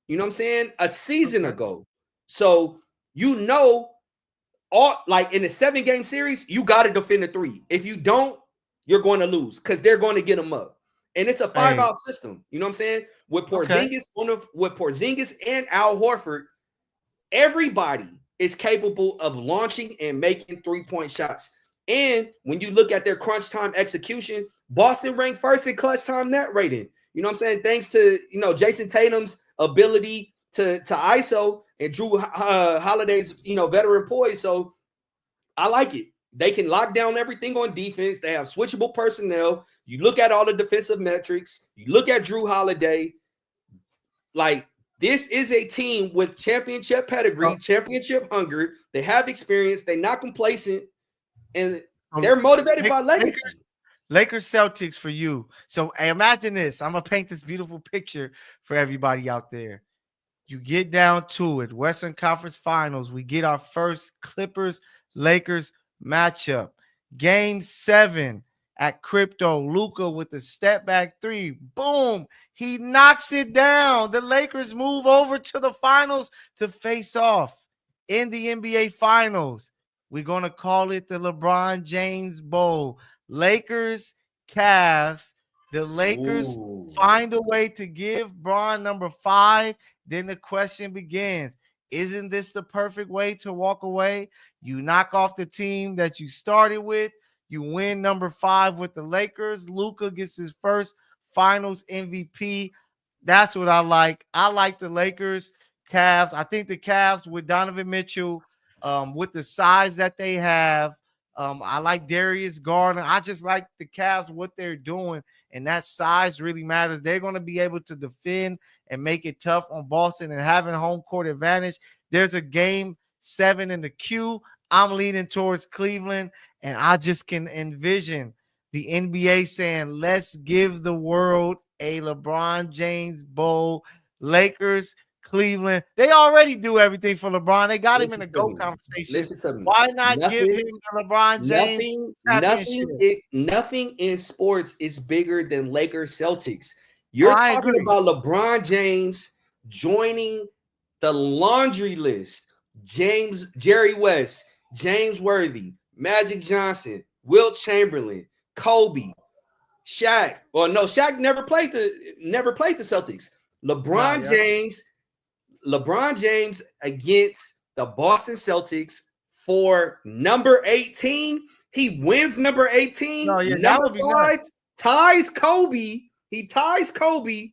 You know what I'm saying? A season ago. So you know, like in a 7-game series, you got to defend the 3. If you don't, you're going to lose because they're going to get them up. And it's a 5-out system. You know what I'm saying? With Porzingis with Porzingis and Al Horford, everybody is capable of launching and making 3-point shots. And when you look at their crunch time execution, Boston ranked first in clutch time net rating. You know what I'm saying? Thanks to, Jason Tatum's ability to ISO and Drew Holiday's, veteran poise. So I like it. They can lock down everything on defense. They have switchable personnel. You look at all the defensive metrics. You look at Drew Holiday. Like, this is a team with championship pedigree, championship hunger. They have experience. They're not complacent. And they're motivated by legacy. Lakers Celtics for you. So imagine this. I'm going to paint this beautiful picture for everybody out there. You get down to it. Western Conference Finals. We get our first Clippers-Lakers matchup. Game 7 at Crypto. Luka with the step back 3. Boom. He knocks it down. The Lakers move over to the finals to face off in the NBA Finals. We're going to call it the LeBron James Bowl. Lakers, Cavs. The Lakers find a way to give Bron number 5. Then the question begins. Isn't this the perfect way to walk away? You knock off the team that you started with. You win number 5 with the Lakers. Luka gets his first Finals MVP. That's what I like. I like the Lakers, Cavs. I think the Cavs with Donovan Mitchell, with the size that they have. I like Darius Garland. I just like the Cavs, what they're doing, and that size really matters. They're going to be able to defend and make it tough on Boston and having home court advantage. There's a game 7 in the queue. I'm leaning towards Cleveland, and I just can envision the NBA saying, let's give the world a LeBron James Bowl. Lakers, Cleveland. They already do everything for LeBron. They got him in a GOAT conversation. Listen to me. Why not give him the LeBron James championship? Nothing in sports is bigger than Lakers Celtics. You're talking about LeBron James joining the laundry list. Jerry West, James Worthy, Magic Johnson, Wilt Chamberlain, Kobe, Shaq. Well, no, Shaq never played the Celtics. LeBron James against the Boston Celtics for number 18. He wins number 18. Number 5 ties Kobe. He ties Kobe,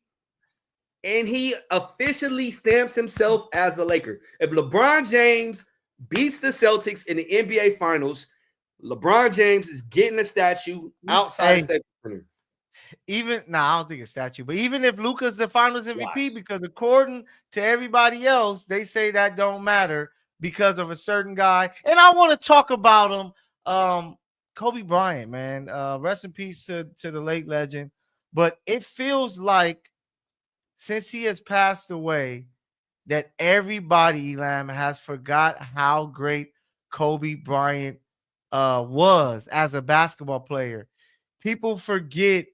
and he officially stamps himself as a Laker. If LeBron James beats the Celtics in the NBA Finals, LeBron James is getting a statue outside the Staples Center. I don't think a statue, but even if Luka's the Finals MVP, because according to everybody else, they say that don't matter because of a certain guy. And I want to talk about him, Kobe Bryant, man. Rest in peace to the late legend. But it feels like since he has passed away, that everybody, Elam, has forgot how great Kobe Bryant was as a basketball player. People forget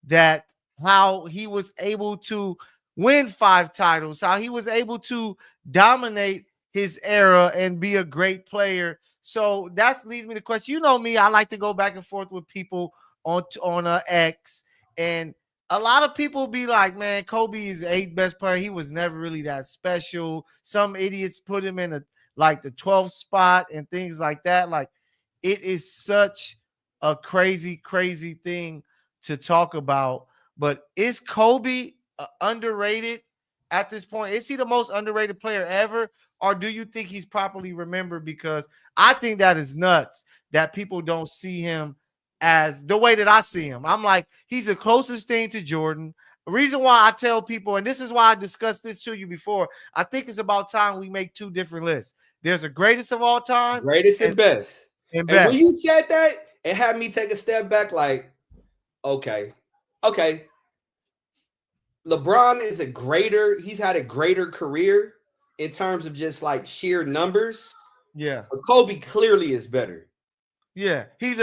that how he was able to win 5 titles, how he was able to dominate his era and be a great player. So that leads me to the question. You know me, I like to go back and forth with people on X, and a lot of people be like, man, Kobe is the 8th best player. He was never really that special. Some idiots put him in the 12th spot and things like that. Like, it is such a crazy, crazy thing to talk about. But is Kobe underrated at this point? Is he the most underrated player ever? Or do you think he's properly remembered? Because I think that is nuts that people don't see him as the way that I see him. I'm like, he's the closest thing to Jordan. The reason why I tell people, and this is why I discussed this to you before, I think it's about time we make 2 different lists. There's a greatest of all time. Greatest and best. And when you said that, it had me take a step back like, okay. LeBron is he's had a greater career in terms of just like sheer numbers. Yeah. But Kobe clearly is better. Yeah, he's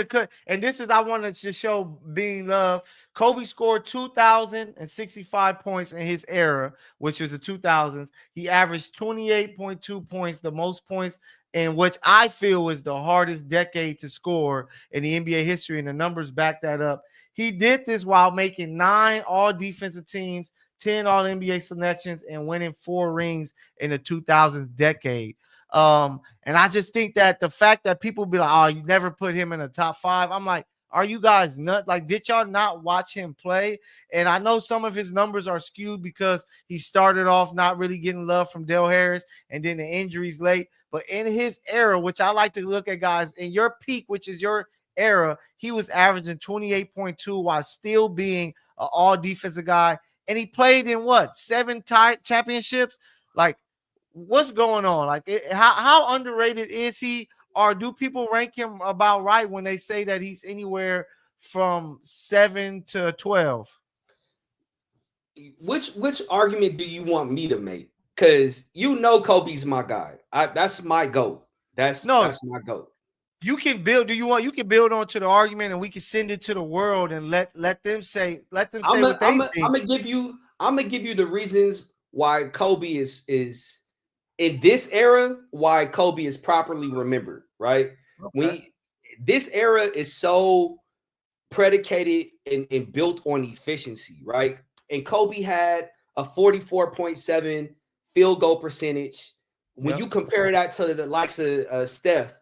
and this is, I wanted to show being love. Kobe scored 2,065 points in his era, which was the 2000s. He averaged 28.2 points, the most points in which I feel is the hardest decade to score in the NBA history, and the numbers back that up. He did this while making 9 all-defensive teams, 10 all-NBA selections, and winning 4 rings in the 2000s decade. And I just think that the fact that people be like, oh, you never put him in the top 5. I'm like, are you guys nuts? Like, did y'all not watch him play? And I know some of his numbers are skewed because he started off not really getting love from Del Harris and then the injuries late. But in his era, which I like to look at, guys, in your peak, which is your era, he was averaging 28.2 while still being an all defensive guy. And he played in 7 championships? Like, what's going on? Like, how underrated is he? Or do people rank him about right when they say that he's anywhere from 7 to 12? Which argument do you want me to make? Because Kobe's my guy. That's my GOAT. That's my GOAT. You can build. You can build onto the argument, and we can send it to the world and let them say what they think. I'm gonna give you the reasons why Kobe is in this era, why Kobe is properly remembered, right? Okay. This era is so predicated and built on efficiency, right? And Kobe had a 44.7 field goal percentage. When you compare that to the likes of Steph,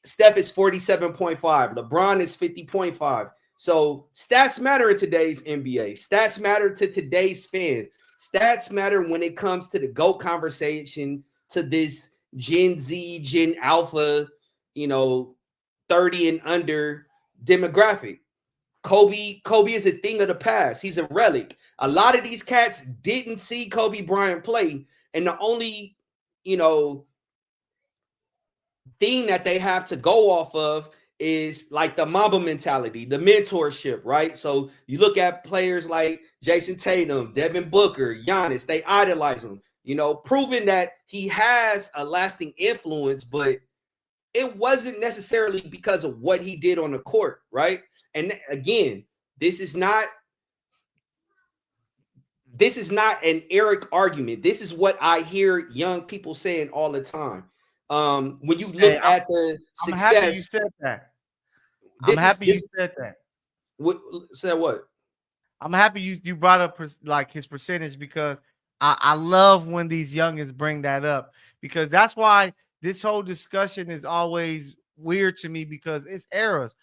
Steph is 47.5. LeBron is 50.5. So stats matter in today's NBA. Stats matter to today's fan. Stats matter when it comes to the GOAT conversation, to this Gen Z, Gen Alpha, 30 and under demographic. Kobe is a thing of the past. He's a relic. A lot of these cats didn't see Kobe Bryant play, and the only, thing that they have to go off of is like the Mamba mentality, the mentorship, right? So you look at players like Jason Tatum, Devin Booker, Giannis, they idolize him, proving that he has a lasting influence, but it wasn't necessarily because of what he did on the court, right? And again, this is not an Eric argument. This is what I hear young people saying all the time. When you look at the success, I'm happy you said that. I'm happy you said that. Said what? I'm happy you brought up like his percentage, because I love when these youngins bring that up, because that's why this whole discussion is always weird to me, because it's eras.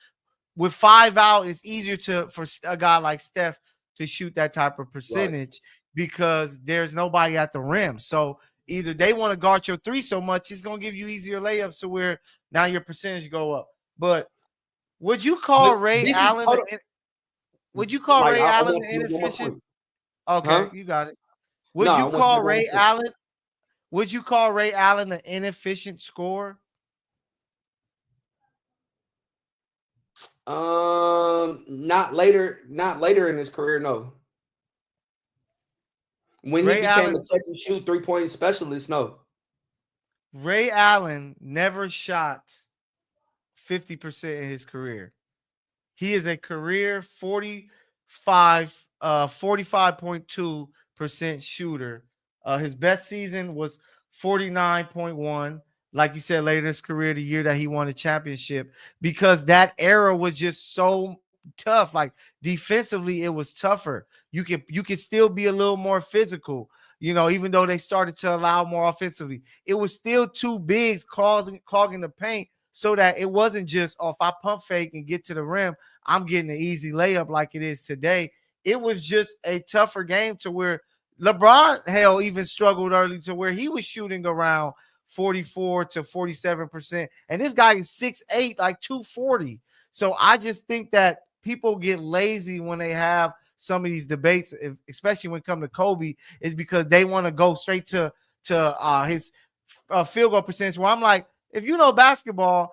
With 5 out, it's easier for a guy like Steph to shoot that type of percentage, because there's nobody at the rim. So either they want to guard your 3 so much, it's going to give you easier layups, so where now your percentage go up. But would you call Ray Allen? Would you call Ray Allen inefficient? Okay, you got it. Would you call Ray Allen? Would you call Ray Allen an inefficient scorer? Not later in his career, no. When he became a catch and shoot 3-point specialist, no. Ray Allen never shot 50% in his career. He is a career 45.2% shooter. His best season was 49.1. Like you said, later in his career, the year that he won a championship, because that era was just so tough. Like defensively, it was tougher. You could still be a little more physical, even though they started to allow more offensively. It was still 2 bigs clogging the paint, so that it wasn't just, if I pump fake and get to the rim, I'm getting an easy layup like it is today. It was just a tougher game, to where LeBron, hell, even struggled early, to where he was shooting around 44 to 47%. And this guy is 6'8", like 240. So I just think that people get lazy when they have some of these debates, especially when it comes to Kobe, is because they want to go straight to his field goal percentage. Where I'm like, if you know basketball,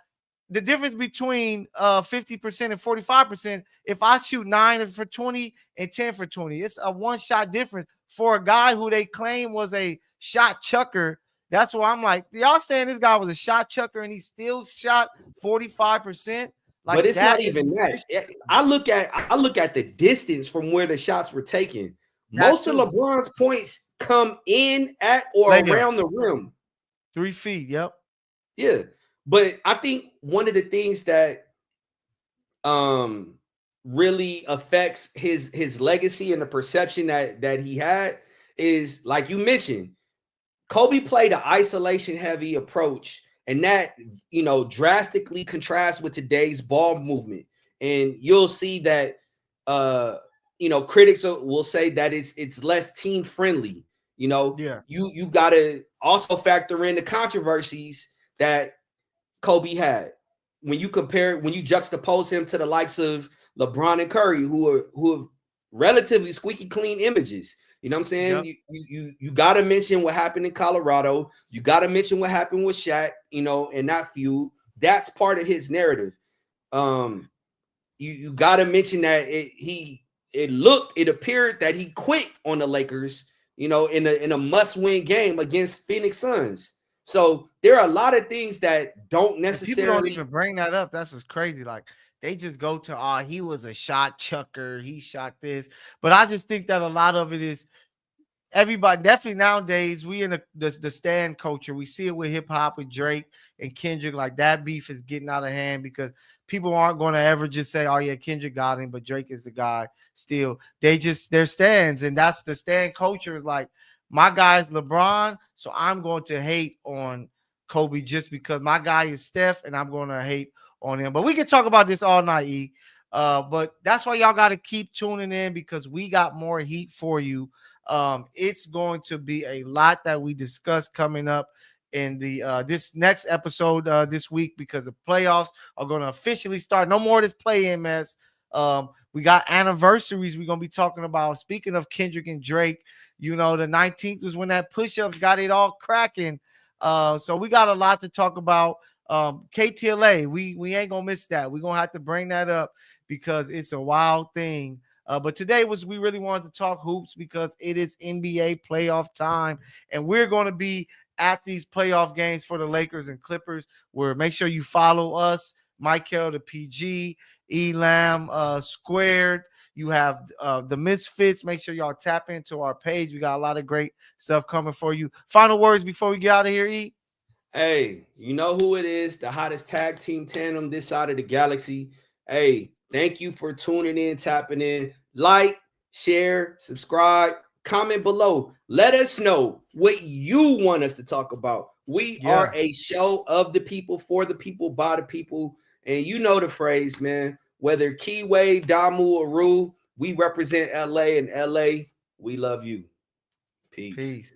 the difference between 50% and 45%, if I shoot 9 for 20 and 10 for 20, it's a 1-shot difference for a guy who they claim was a shot chucker. That's why I'm like, y'all saying this guy was a shot chucker and he still shot 45%. Like, but it's not even that. I look at the distance from where the shots were taken. Most of LeBron's points come in at or around the rim. 3 feet. Yep. Yeah. But I think one of the things that really affects his legacy and the perception that he had is, like you mentioned, Kobe played an isolation heavy approach, and that drastically contrasts with today's ball movement. And you'll see that critics will say that it's less team friendly. You got to also factor in the controversies that Kobe had. When you juxtapose him to the likes of LeBron and Curry, who have relatively squeaky clean images. You know what I'm saying? Yep. You got to mention what happened in Colorado. You got to mention what happened with Shaq, and that feud. That's part of his narrative. You got to mention that it appeared that he quit on the Lakers, in a must-win game against Phoenix Suns. So there are a lot of things that don't necessarily. People don't even bring that up. That's what's crazy. Like, they just go to, he was a shot chucker, he shot this. But I just think that a lot of it is everybody, definitely nowadays, we in the stan culture. We see it with hip hop, with Drake and Kendrick. Like, that beef is getting out of hand, because people aren't going to ever just say, oh yeah, Kendrick got him, but Drake is the guy still. They're stans, and that's the stan culture. Like, my guy's LeBron, so I'm going to hate on Kobe just because my guy is Steph and I'm going to hate on him. But we can talk about this all night, E. But that's why y'all got to keep tuning in because we got more heat for you. It's going to be a lot that we discuss coming up in the this next episode this week because the playoffs are going to officially start. No more of this play-in mess. We got anniversaries we're going to be talking about. Speaking of Kendrick and Drake, you know, the 19th was when that push-ups got it all cracking. So we got a lot to talk about. KTLA, we ain't gonna miss that. We're gonna have to bring that up because it's a wild thing. But today we really wanted to talk hoops because it is NBA playoff time, and we're going to be at these playoff games for the Lakers and Clippers. Where make sure you follow us, Mykell, the PG, Elam, Squared. You have the Misfits. Make sure y'all tap into our page. We got a lot of great stuff coming for you. Final words before we get out of here, E. Hey, you know who it is? The hottest tag team tandem this side of the galaxy. Hey, thank you for tuning in, tapping in. Like, share, subscribe, comment below. Let us know what you want us to talk about. We are a show of the people, for the people, by the people. And you know the phrase, man. Whether Keyway, Damu, or Rue, we represent LA, and LA, we love you. Peace.